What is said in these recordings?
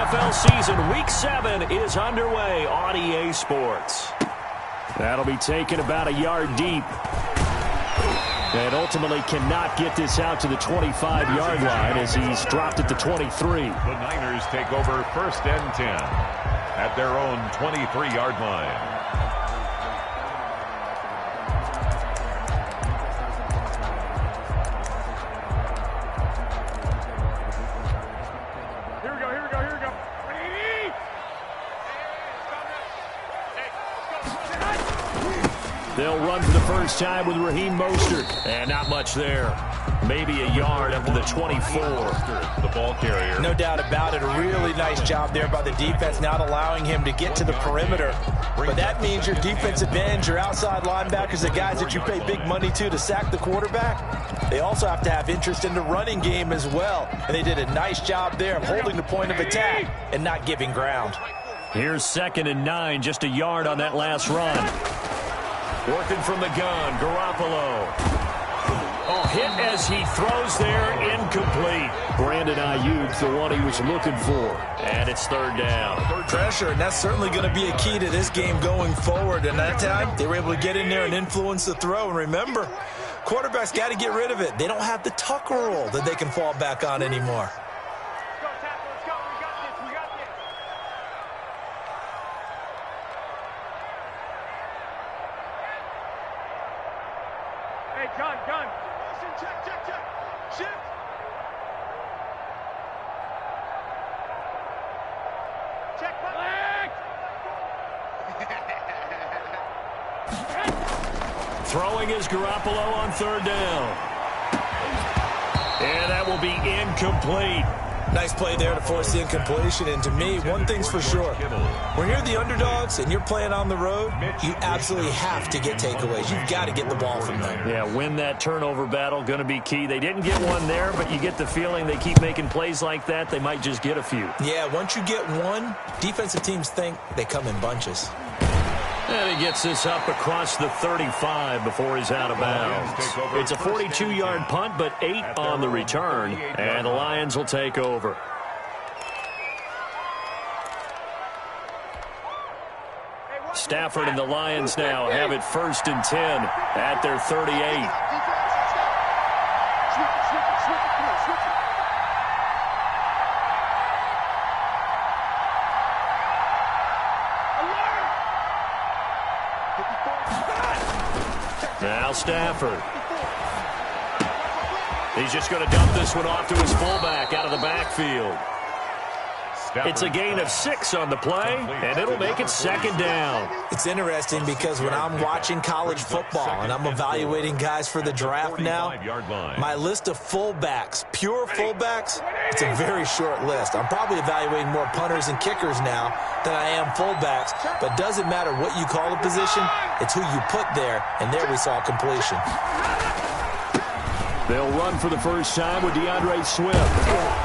NFL season, Week 7 is underway on EA Sports. That'll be taken about a yard deep. And ultimately cannot get this out to the 25-yard line as he's dropped at the 23. The Niners take over 1st and 10 at their own 23-yard line. They'll run for the first time with Raheem Mostert. And not much there. Maybe a yard up to the 24. The ball carrier. No doubt about it. A really nice job there by the defense, not allowing him to get to the perimeter. But that means your defensive ends, your outside linebackers, the guys that you pay big money to sack the quarterback, they also have to have interest in the running game as well. And they did a nice job there of holding the point of attack and not giving ground. Here's 2nd and 9, just a yard on that last run. Working from the gun, Garoppolo. Oh, hit as he throws there, incomplete. Brandon Ayuk, the one he was looking for. And it's 3rd down. Pressure, and that's certainly going to be a key to this game going forward. And that time, they were able to get in there and influence the throw. And remember, quarterbacks got to get rid of it. They don't have the tuck rule that they can fall back on anymore. Gun. Check. Shift. Check my leg. Throwing is Garoppolo on 3rd down. And that will be incomplete. Nice play there to force the incompletion. And to me, one thing's for sure. When you're the underdogs and you're playing on the road, you absolutely have to get takeaways. You've got to get the ball from them. Yeah, win that turnover battle, going to be key. They didn't get one there, but you get the feeling they keep making plays like that, they might just get a few. Yeah, once you get one, defensive teams think they come in bunches. And he gets this up across the 35 before he's out of bounds. It's a 42-yard punt, but 8 on the return, and the Lions will take over. Stafford and the Lions now have it 1st and 10 at their 38. Now Stafford. He's just going to dump this one off to his fullback out of the backfield. It's a gain of 6 on the play, and it'll make it 2nd down. It's interesting because when I'm watching college football and I'm evaluating guys for the draft now, my list of fullbacks, pure fullbacks, it's a very short list. I'm probably evaluating more punters and kickers now than I am fullbacks, but doesn't matter what you call the position, it's who you put there, and there we saw completion. They'll run for the first time with DeAndre Swift.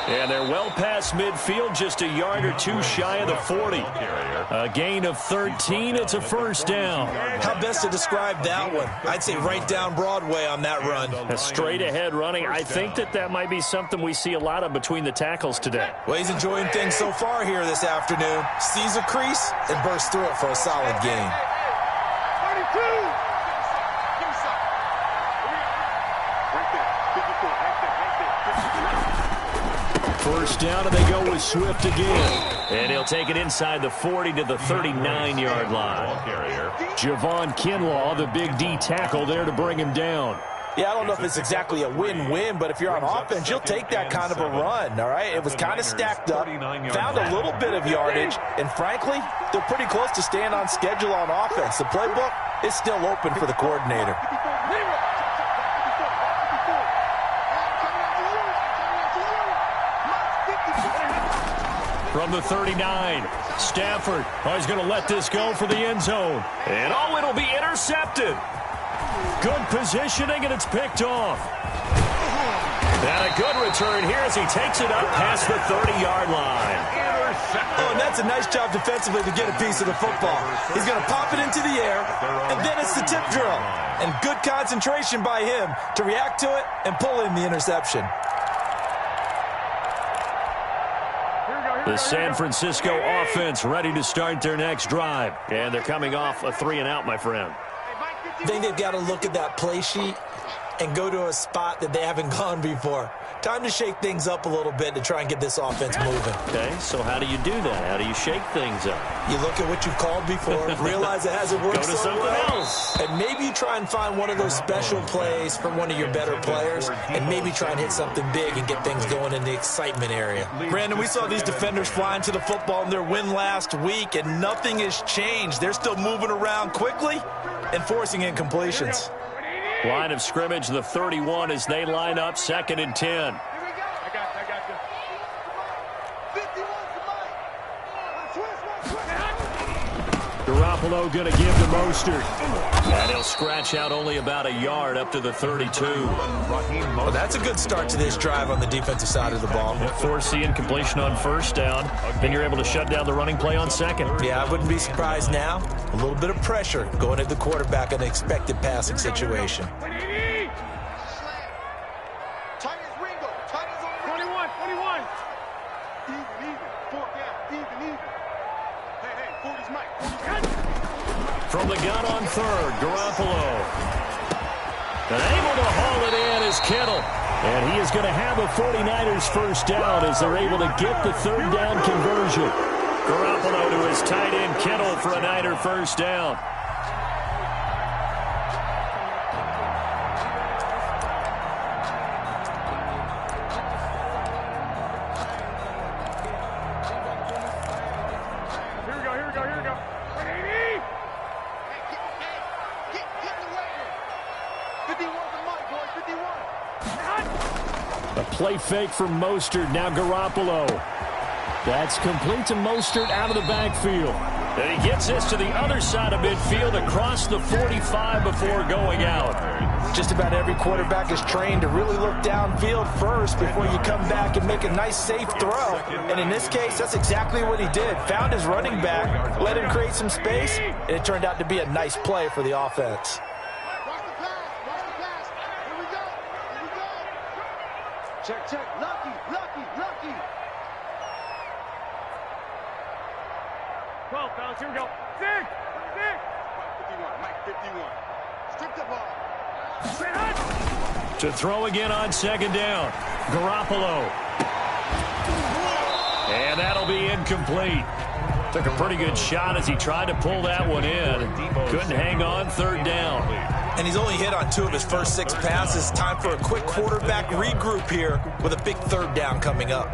And they're well past midfield, just a yard or 2 shy of the 40. A gain of 13. It's a 1st down. How best to describe that one? I'd say right down Broadway on that run. A straight-ahead running. I think that might be something we see a lot of between the tackles today. Well, he's enjoying things so far here this afternoon. Sees a crease and bursts through it for a solid gain. 32. First down, and they go with Swift again. And he'll take it inside the 40 to the 39-yard line. Javon Kinlaw, the big D tackle there to bring him down. Yeah, I don't know if it's exactly a win-win, but if you're on offense, you'll take that kind of a run, all right? It was kind of stacked up, found a little bit of yardage, and frankly, they're pretty close to staying on schedule on offense. The playbook is still open for the coordinator. From the 39, Stafford is going to let this go for the end zone. And it'll be intercepted. Good positioning, and it's picked off. And a good return here as he takes it up past the 30-yard line. Oh, and that's a nice job defensively to get a piece of the football. He's going to pop it into the air, and then it's the tip drill. And good concentration by him to react to it and pull in the interception. The San Francisco offense ready to start their next drive. And they're coming off a 3-and-out, my friend. I think they've got to look at that play sheet and go to a spot that they haven't gone before. Time to shake things up a little bit to try and get this offense moving. Okay, so how do you do that? How do you shake things up? You look at what you've called before, realize it hasn't worked Go to something else. And maybe you try and find one of those special plays from one of your better players, and maybe try and hit something big and get things going in the excitement area. Brandon, we saw these defenders flying to the football in their win last week, and nothing has changed. They're still moving around quickly and forcing incompletions. Line of scrimmage, the 31, as they line up 2nd and 10. I got you. 51 to Mike. Garoppolo going to give to Mostert. And he'll scratch out only about a yard up to the 32. Well, that's a good start to this drive on the defensive side of the ball. Force incompletion on 1st down. Then you're able to shut down the running play on 2nd. Yeah, I wouldn't be surprised now. A little bit of pressure going at the quarterback in an expected passing situation. 21. Even. 4 down. Even. Hey, 40's Mike. From the gun on 3rd, Garoppolo. And able to haul it in is Kittle. And he is going to have a 49ers 1st down as they're able to get the 3rd down conversion. Garoppolo to his tight end Kittle for a Niner 1st down. Here we go. 180. Get the way. 51 to Mike, boys. 51. A play fake from Mostert. Now Garoppolo. That's complete to Mostert out of the backfield. And he gets this to the other side of midfield across the 45 before going out. Just about every quarterback is trained to really look downfield first before you come back and make a nice, safe throw. And in this case, that's exactly what he did. Found his running back, let him create some space, and it turned out to be a nice play for the offense. Watch the pass. Here we go. Check. Lucky. 12, fellas, here we go. 6. Mike 51. Strip the ball. To throw again on 2nd down. Garoppolo. And that'll be incomplete. Took a pretty good shot as he tried to pull that one in. Couldn't hang on 3rd down. And he's only hit on 2 of his first 6 passes. Time for a quick quarterback regroup here with a big 3rd down coming up.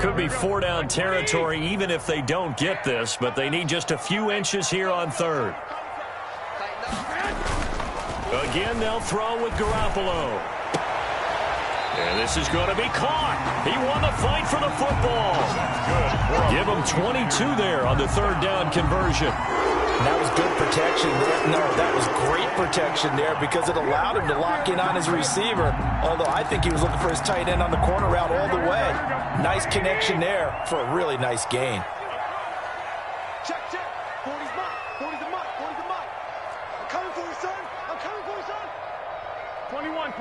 Could be 4-down territory even if they don't get this, but they need just a few inches here on 3rd. Again, they'll throw with Garoppolo. And this is going to be caught. He won the fight for the football. Give him 22 there on the 3rd down conversion. That was good protection there. No, that was great protection there because it allowed him to lock in on his receiver. Although I think he was looking for his tight end on the corner route all the way. Nice connection there for a really nice gain. Check. 40's Mike. 40's the Mike. I'm coming for you, son. 21.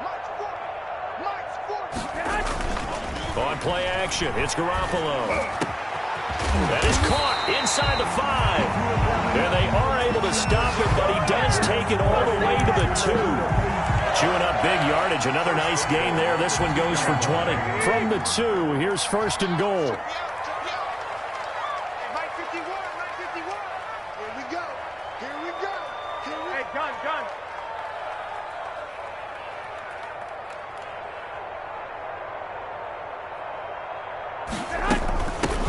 Mike's 40. On play action, it's Garoppolo. That is caught inside the 5. And they are able to stop it, but he does take it all the way to the 2. Chewing up big yardage. Another nice gain there. This one goes for 20. From the 2, here's 1st and goal. Mike 51. Here we go. Hey, gun.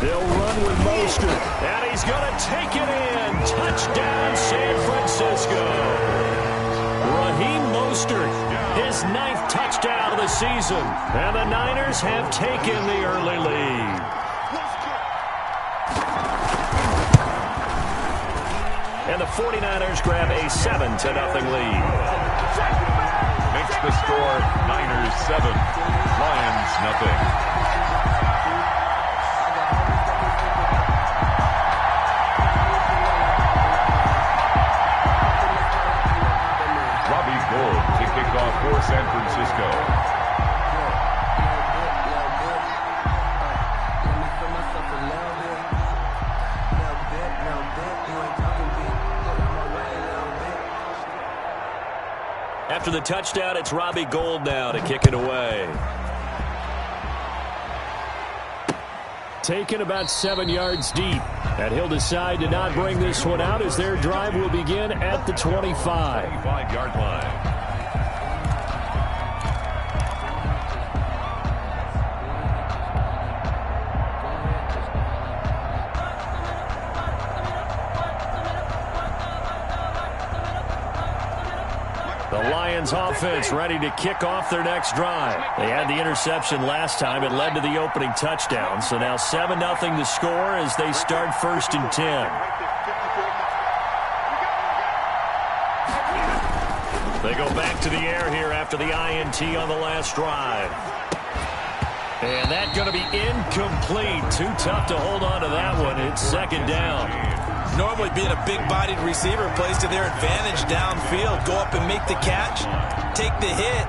They'll run with Mostert, and he's going to take it in. Touchdown, San Francisco. Raheem Mostert, his 9th touchdown of the season, and the Niners have taken the early lead. And the 49ers grab a 7-0 lead. Makes the score Niners 7, Lions nothing. After the touchdown, it's Robbie Gould now to kick it away. Taken about 7 yards deep. And he'll decide to not bring this one out as their drive will begin at the 25. 25-yard line. The Lions offense ready to kick off their next drive. They had the interception last time. It led to the opening touchdown. So now 7-0 to score as they start 1st and 10. They go back to the air here after the INT on the last drive. And that's going to be incomplete. Too tough to hold on to that one. It's 2nd down. Normally being a big-bodied receiver plays to their advantage downfield. Go up and make the catch, take the hit,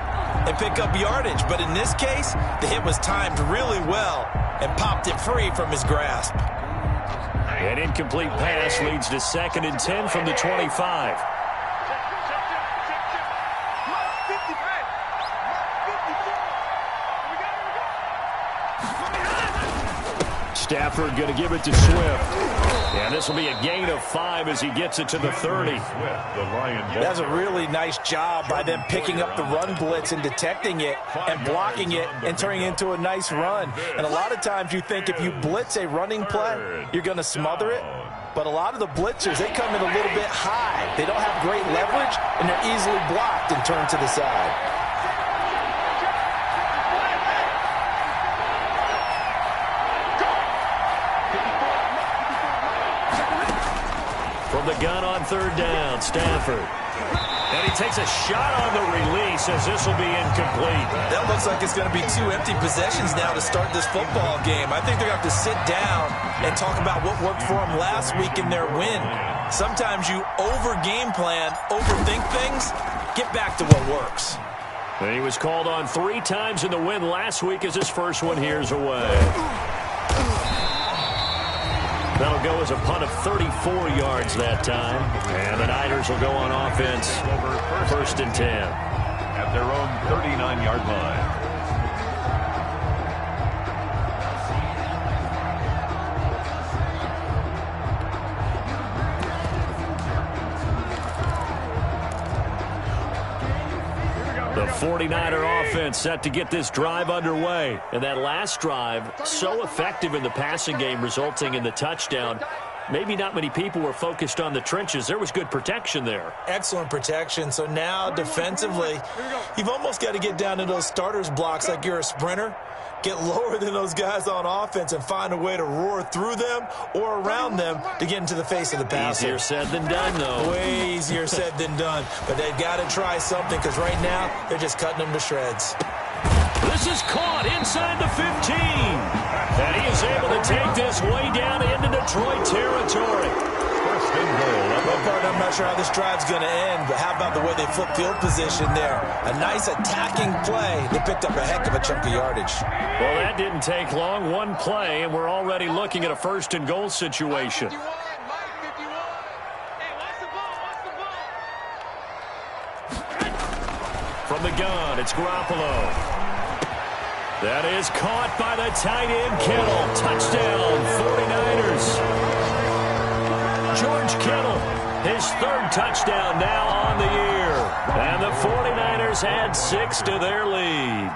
and pick up yardage. But in this case, the hit was timed really well and popped it free from his grasp. An incomplete pass leads to 2nd and 10 from the 25. Stafford going to give it to Swift. And this will be a gain of 5 as he gets it to the 30. That's a really nice job by them picking up the run blitz and detecting it and blocking it and turning it into a nice run. And a lot of times you think if you blitz a running play, you're going to smother it. But a lot of the blitzers, they come in a little bit high. They don't have great leverage, and they're easily blocked and turned to the side. From the gun on 3rd down, Stafford. And he takes a shot on the release as this will be incomplete. That looks like it's going to be 2 empty possessions now to start this football game. I think they're going to have to sit down and talk about what worked for them last week in their win. Sometimes you over-game plan, overthink things, get back to what works. And he was called on 3 times in the win last week as his first one here's away. That'll go as a punt of 34 yards that time. And the Niners will go on offense 1st and 10. At their own 39-yard line. The 49er offense set to get this drive underway. And that last drive, so effective in the passing game, resulting in the touchdown. Maybe not many people were focused on the trenches. There was good protection there. Excellent protection. So now defensively, you've almost got to get down to those starters blocks like you're a sprinter. Get lower than those guys on offense and find a way to roar through them or around them to get into the face of the passer. Easier said than done, though. Way easier said than done. But they've got to try something because right now they're just cutting them to shreds. This is caught inside the 15. And he is able to take this way down into Detroit territory. First and goal. I'm not sure how this drive's going to end, but how about the way they flip field position there? A nice attacking play. They picked up a heck of a chunk of yardage. Well, that didn't take long. One play, and we're already looking at a 1st and goal situation. From the gun, it's Garoppolo. That is caught by the tight end, Kittle. Touchdown, 49ers. George Kittle, his 3rd touchdown now on the year. And the 49ers add 6 to their lead.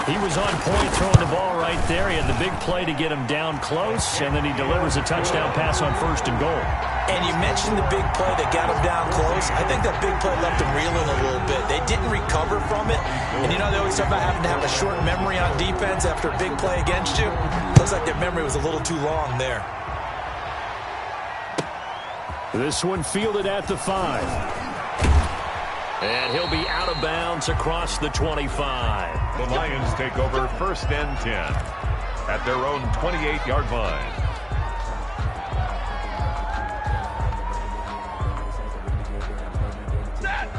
He was on point throwing the ball right there. He had the big play to get him down close, and then he delivers a touchdown pass on 1st and goal. And you mentioned the big play that got him down close. I think that big play left him reeling a little bit. They didn't recover from it. And, you know, they always talk about having to have a short memory on defense after a big play against you. Looks like their memory was a little too long there. This one fielded at the 5. And he'll be out of bounds across the 25. The Lions take over 1st and 10 at their own 28-yard line.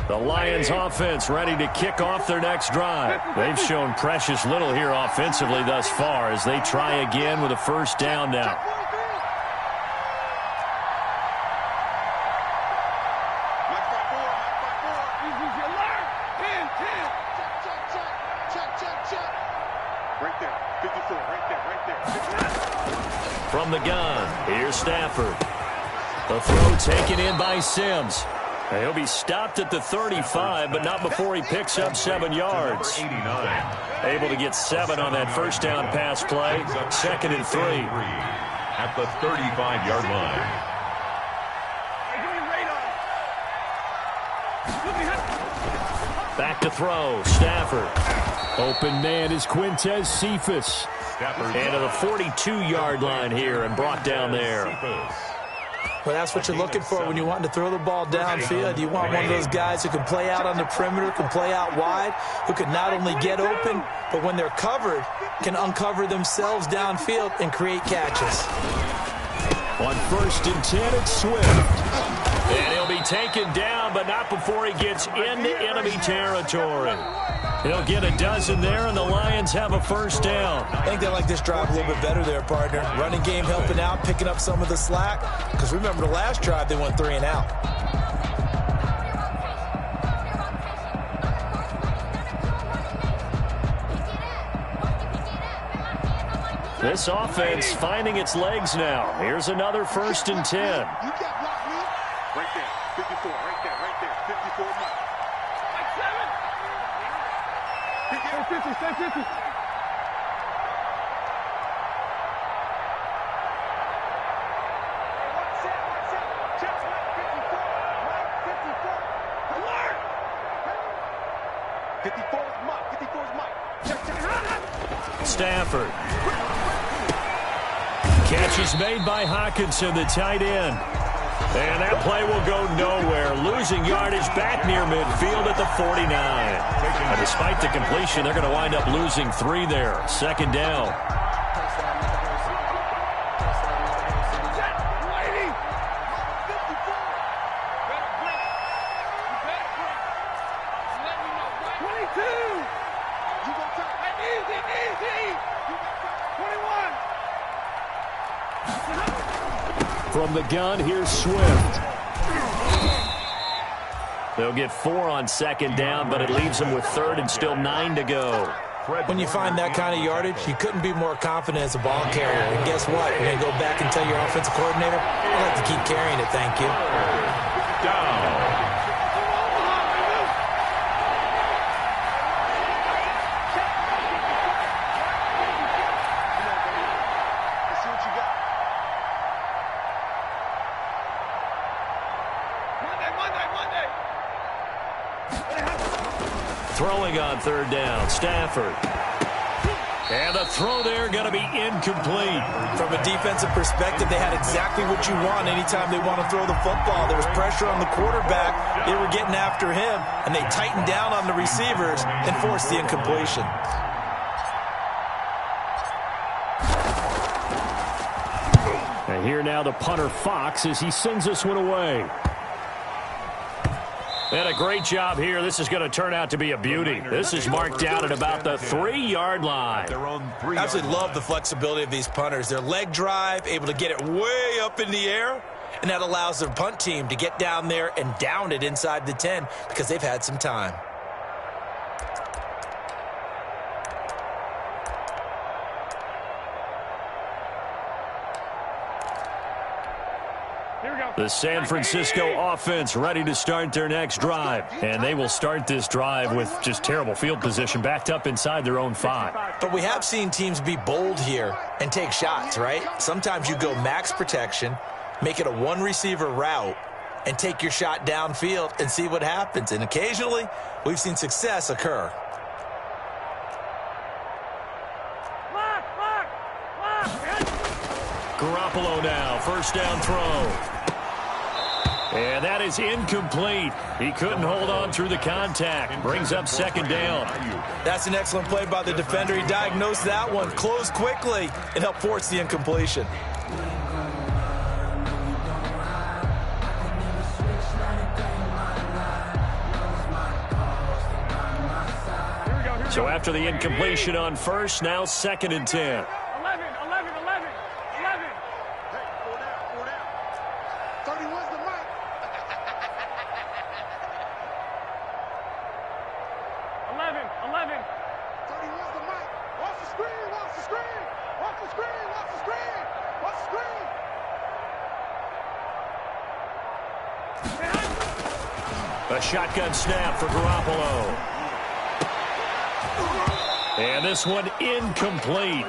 The Lions offense ready to kick off their next drive. They've shown precious little here offensively thus far as they try again with a 1st down now. from the gun. Here's Stafford. The throw taken in by Sims. He'll be stopped at the 35, but not before he picks up 7 yards. Able to get 7 on that first down pass play. 2nd and 3. At the 35-yard line. Back to throw. Stafford. Open man is Quintez Cephas. And to the 42-yard line here and brought down there. Well, that's what you're looking for when you want to throw the ball downfield. You want one of those guys who can play out on the perimeter, can play out wide, who can not only get open, but when they're covered, can uncover themselves downfield and create catches. On 1st and 10, it's Swift. And he'll be taken down, but not before he gets into enemy territory. He'll get a dozen there, and the Lions have a first down. I think they like this drive a little bit better there, partner. Running game helping out, picking up some of the slack. Because remember the last drive, they went 3 and out. This offense finding its legs now. Here's another 1st and 10. You got blocked, man. Right there. 54. Right there. 54 miles. Like 7. Stay 50. Stafford. Catch is made by Hawkinson, the tight end. And that play will go nowhere. Losing yardage back near midfield at the 49. Now, despite the completion, they're going to wind up losing 3 there. 2nd down. From the gun, here's Swift. They'll get 4 on 2nd down, but it leaves them with 3rd and still 9 to go. When you find that kind of yardage, you couldn't be more confident as a ball carrier. And guess what? You're going to go back and tell your offensive coordinator, I'd like to keep carrying it, thank you. Down. Throwing on 3rd down, Stafford. And the throw there going to be incomplete. From a defensive perspective, they had exactly what you want anytime they want to throw the football. There was pressure on the quarterback. They were getting after him, and they tightened down on the receivers and forced the incompletion. And here now the punter, Fox, as he sends this one away. And a great job here. This is going to turn out to be a beauty. This is marked out at about the 3-yard line. I absolutely love the flexibility of these punters. Their leg drive, able to get it way up in the air, and that allows their punt team to get down there and down it inside the 10 because they've had some time. The San Francisco offense ready to start their next drive. And they will start this drive with just terrible field position, backed up inside their own 5. But we have seen teams be bold here and take shots, right? Sometimes you go max protection, make it a 1-receiver route, and take your shot downfield and see what happens. And occasionally, we've seen success occur. Garoppolo now, 1st down throw. And that is incomplete. He couldn't hold on through the contact. Brings up 2nd down. That's an excellent play by the defender. He diagnosed that one, closed quickly, and helped force the incompletion. So after the incompletion on 1st, now 2nd and 10. 11. 31's the mic. 11. 31's the mic. Watch the screen. Watch the screen. Watch the screen. Watch the screen. Watch the screen. A shotgun snap for Garoppolo. And this one incomplete.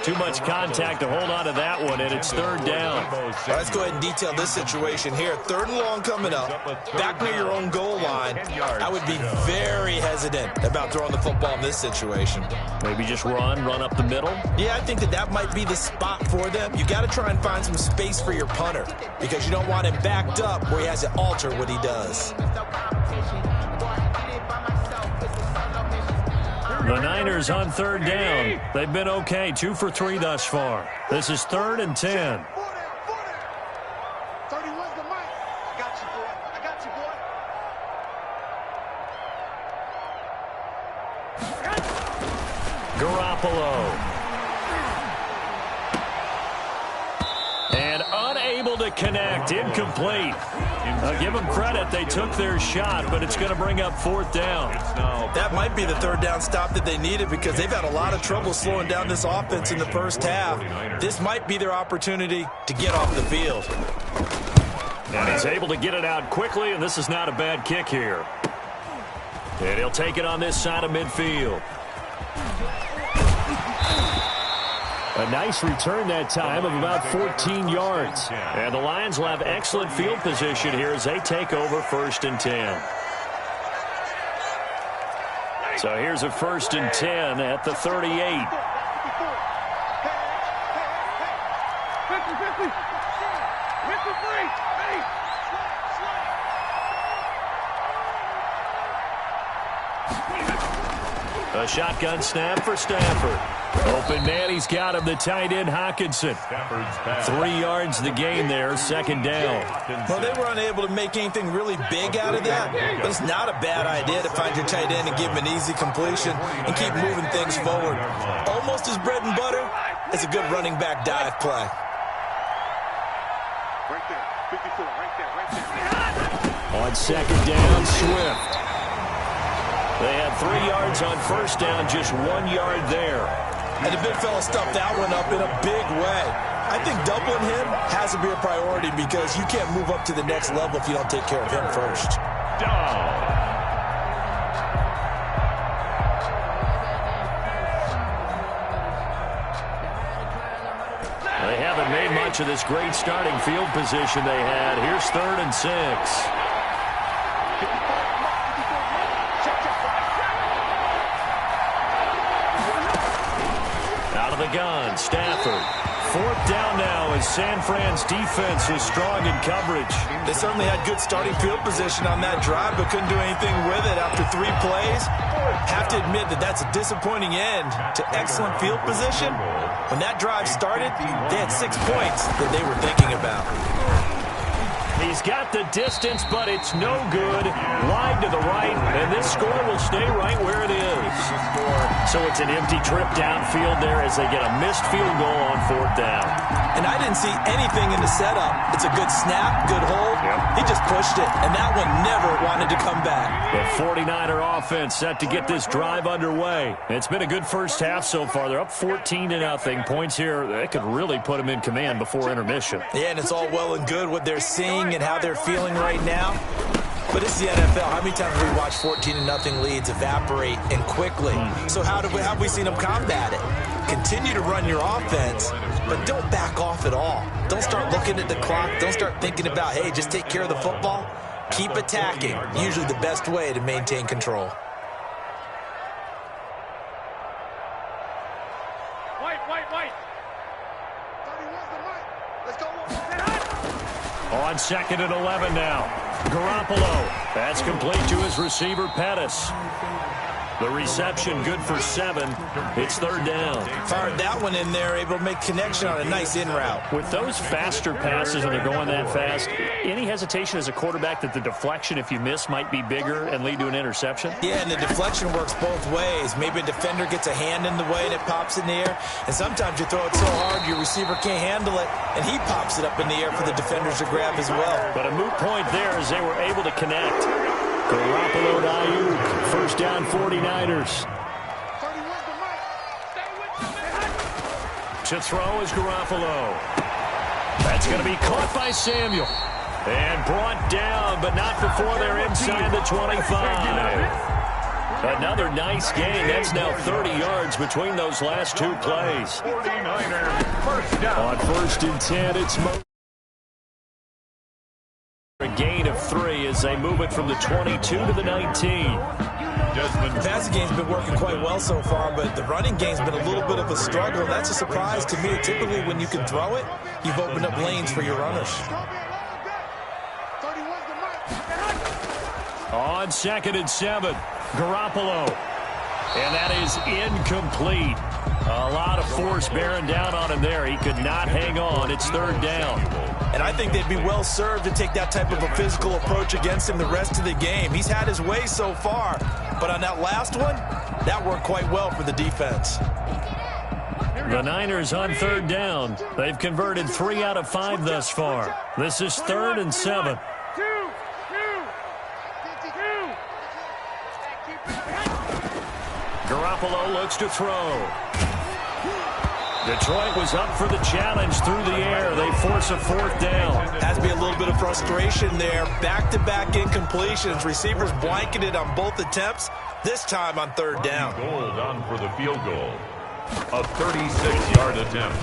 Too much contact to hold on to that one, and it's third down. Let's go ahead and detail this situation here. Third and long coming up, back near your own goal line. I would be very hesitant about throwing the football in this situation. Maybe just run up the middle? Yeah, I think that might be the spot for them. You got to try and find some space for your punter because you don't want him backed up where he has to alter what he does. The Niners on third down. They've been okay, 2 for 3 thus far. This is 3rd and 10. 31's the mic. I got you, boy. I got you, boy. Garoppolo. And unable to connect. Incomplete. I'll give them credit. They took their shot, but it's going to bring up 4th down. That might be the third down stop that they needed because they've had a lot of trouble slowing down this offense in the first half. This might be their opportunity to get off the field. And he's able to get it out quickly, and this is not a bad kick here. And he'll take it on this side of midfield. A nice return that time of about 14 yards. And the Lions will have excellent field position here as they take over 1st and 10. So here's a 1st and 10 at the 38. 50. A shotgun snap for Stafford. Open man, he's got him, the tight end Hockenson. 3 yards the gain there, 2nd down. Well, they were unable to make anything really big out of that, but it's not a bad idea to find your tight end and give him an easy completion and keep moving things forward. Almost as bread and butter as a good running back dive play. Right there. 54. Right there. On 2nd down, Swift. They had 3 yards on 1st down, just 1 yard there. And the big fella stuffed that one up in a big way. I think doubling him has to be a priority because you can't move up to the next level if you don't take care of him first. They haven't made much of this great starting field position they had. Here's 3rd and 6. The gun, Stafford. 4th down now as San Fran's defense is strong in coverage. They certainly had good starting field position on that drive, but couldn't do anything with it after 3 plays. Have to admit that that's a disappointing end to excellent field position. When that drive started, they had 6 points that they were thinking about. He's got the distance, but it's no good. Wide to the right, and this score will stay right where it is. So it's an empty trip downfield there as they get a missed field goal on 4th down. And I didn't see anything in the setup. It's a good snap, good hold. He just pushed it, and that one never wanted to come back. The 49er offense set to get this drive underway. It's been a good first half so far. They're up 14-0. Points here, they could really put them in command before intermission. Yeah, and it's all well and good what they're seeing and how they're feeling right now. But it's the NFL. How many times have we watched 14-0 leads evaporate and quickly? So how have we seen them combat it? Continue to run your offense, but don't back off at all. Don't start looking at the clock. Don't start thinking about, hey, just take care of the football. Keep attacking. Usually the best way to maintain control. White. 31's the mic. Let's go. On 2nd and 11 now. Garoppolo. That's complete to his receiver, Pettis. The reception good for 7. It's 3rd down. Fired that one in there, able to make connection on a nice in route. With those faster passes and they're going that fast, any hesitation as a quarterback that the deflection, if you miss, might be bigger and lead to an interception? Yeah, and the deflection works both ways. Maybe a defender gets a hand in the way and it pops in the air. And sometimes you throw it so hard your receiver can't handle it, and he pops it up in the air for the defenders to grab as well. But a moot point there as they were able to connect. Garoppolo to Ayuk. 1st down 49ers. To throw is Garoppolo. That's going to be caught by Samuel. And brought down, but not before they're inside the 25. Another nice gain. That's now 30 yards between those last two plays. 49ers first down. On 1st and 10, it's a gain of 3 as they move it from the 22 to the 19. The passing game's been working quite well so far, but the running game's been a little bit of a struggle. That's a surprise to me. Typically, when you can throw it, you've opened up lanes for your runners. On 2nd and 7, Garoppolo. And that is incomplete. A lot of force bearing down on him there. He could not hang on. It's 3rd down. And I think they'd be well served to take that type of a physical approach against him the rest of the game. He's had his way so far, but on that last one, that worked quite well for the defense. The Niners on 3rd down. They've converted 3 out of 5 thus far. This is 3rd and 7. Garoppolo looks to throw. Detroit was up for the challenge through the air. They force a 4th down. Has to be a little bit of frustration there. Back-to-back incompletions. Receivers blanketed on both attempts, this time on 3rd down. Gold on for the field goal. A 36-yard attempt.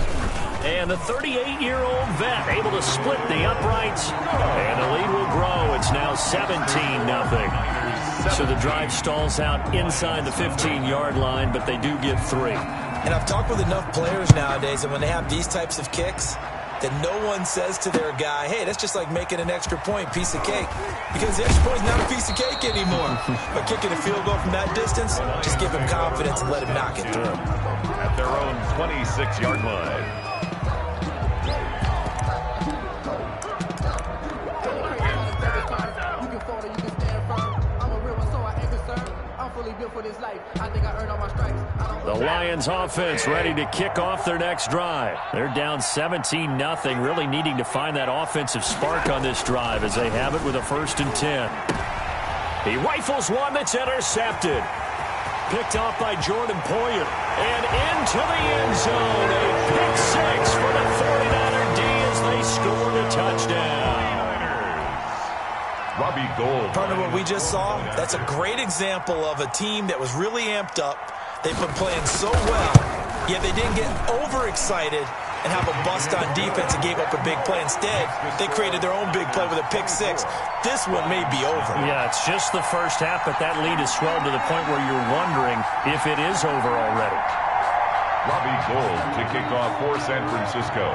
And the 38-year-old vet able to split the uprights. And the lead will grow. It's now 17-0. So the drive stalls out inside the 15-yard line, but they do get 3. And I've talked with enough players nowadays, and when they have these types of kicks, that no one says to their guy, hey, that's just like making an extra point, piece of cake. Because the extra point's not a piece of cake anymore. But kicking a field goal from that distance, just give him confidence and let him knock it through. At their own 26-yard line. The Lions offense ready to kick off their next drive. They're down 17-0, really needing to find that offensive spark on this drive as they have it with a 1st and 10. He rifles one that's intercepted. Picked off by Jordan Poyer. And into the end zone. A pick 6 for the 49er D as they scored a touchdown. Robbie Gould. Partner, what we just saw, that's a great example of a team that was really amped up. They've been playing so well, yet they didn't get overexcited and have a bust on defense and gave up a big play. Instead, they created their own big play with a pick 6. This one may be over. Yeah, it's just the first half, but that lead has swelled to the point where you're wondering if it is over already. Robbie Gould to kick off for San Francisco.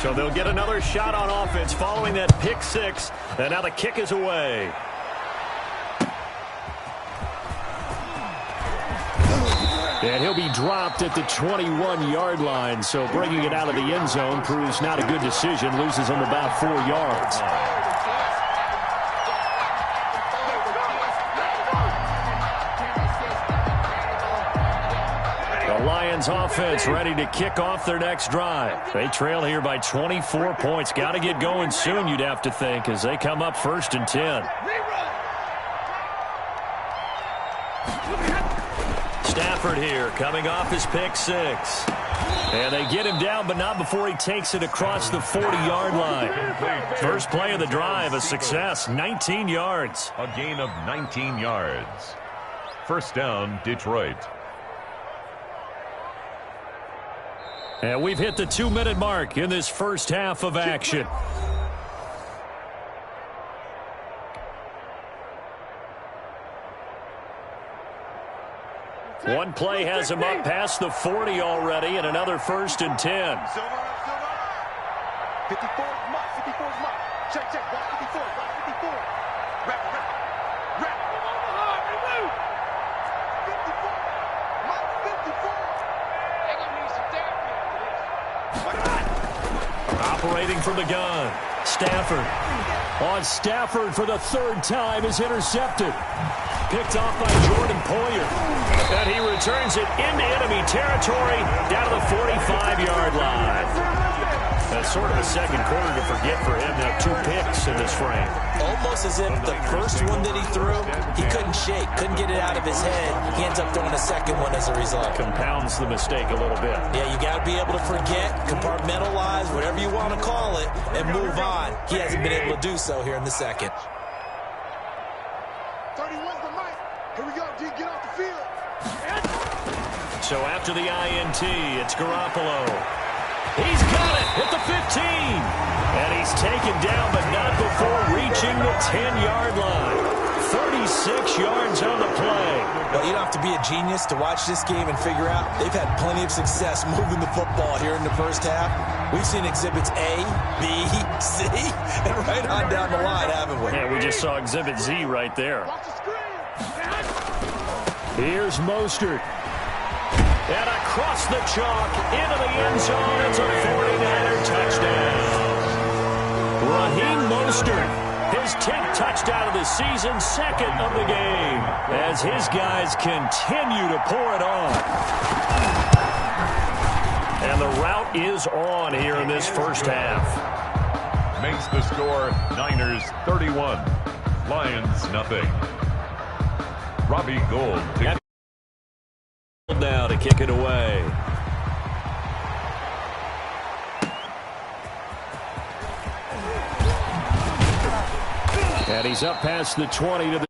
So they'll get another shot on offense following that pick 6, and now the kick is away. And he'll be dropped at the 21-yard line, so bringing it out of the end zone proves not a good decision, loses him about 4 yards. Lions offense ready to kick off their next drive. They trail here by 24 points. Got to get going soon, you'd have to think, as they come up 1st and 10. Stafford here coming off his pick 6. And they get him down, but not before he takes it across the 40-yard line. First play of the drive, a success, 19 yards. A gain of 19 yards. First down, Detroit. And we've hit the 2-minute mark in this first half of action. One play has him up past the 40 already, and another 1st and 10. 54, 54, check, check, 54, 54. Rap. 54. Operating from the gun. Stafford. On Stafford for the 3rd time is intercepted. Picked off by Jordan Poyer. And he returns it into enemy territory down to the 45-yard line. That's sort of a second quarter to forget for him. Now 2 picks in this frame. Almost as if the first one that he threw, he couldn't shake, couldn't get it out of his head. He ends up throwing a second one as a result. Compounds the mistake a little bit. Yeah, you got to be able to forget, compartmentalize, whatever you want to call it, and move on. He hasn't been able to do so here in the second. 31's the mic. Here we go, D. Get off the field. So after the INT, it's Garoppolo. He's got it at the 15. And he's taken down, but not before reaching the 10-yard line. 36 yards on the play. Well, you don't have to be a genius to watch this game and figure out they've had plenty of success moving the football here in the first half. We've seen exhibits A, B, C, and right on down the line, haven't we? Yeah, we just saw exhibit Z right there. Watch the screen. Here's Mostert. And across the chalk, into the end zone. It's a 49er touchdown. Raheem Mostert, his 10th touchdown of the season, second of the game, as his guys continue to pour it on. And the route is on here in this first half. Makes the score Niners 31, Lions nothing. Robbie Gould now to kick it away. And he's up past the 20 to the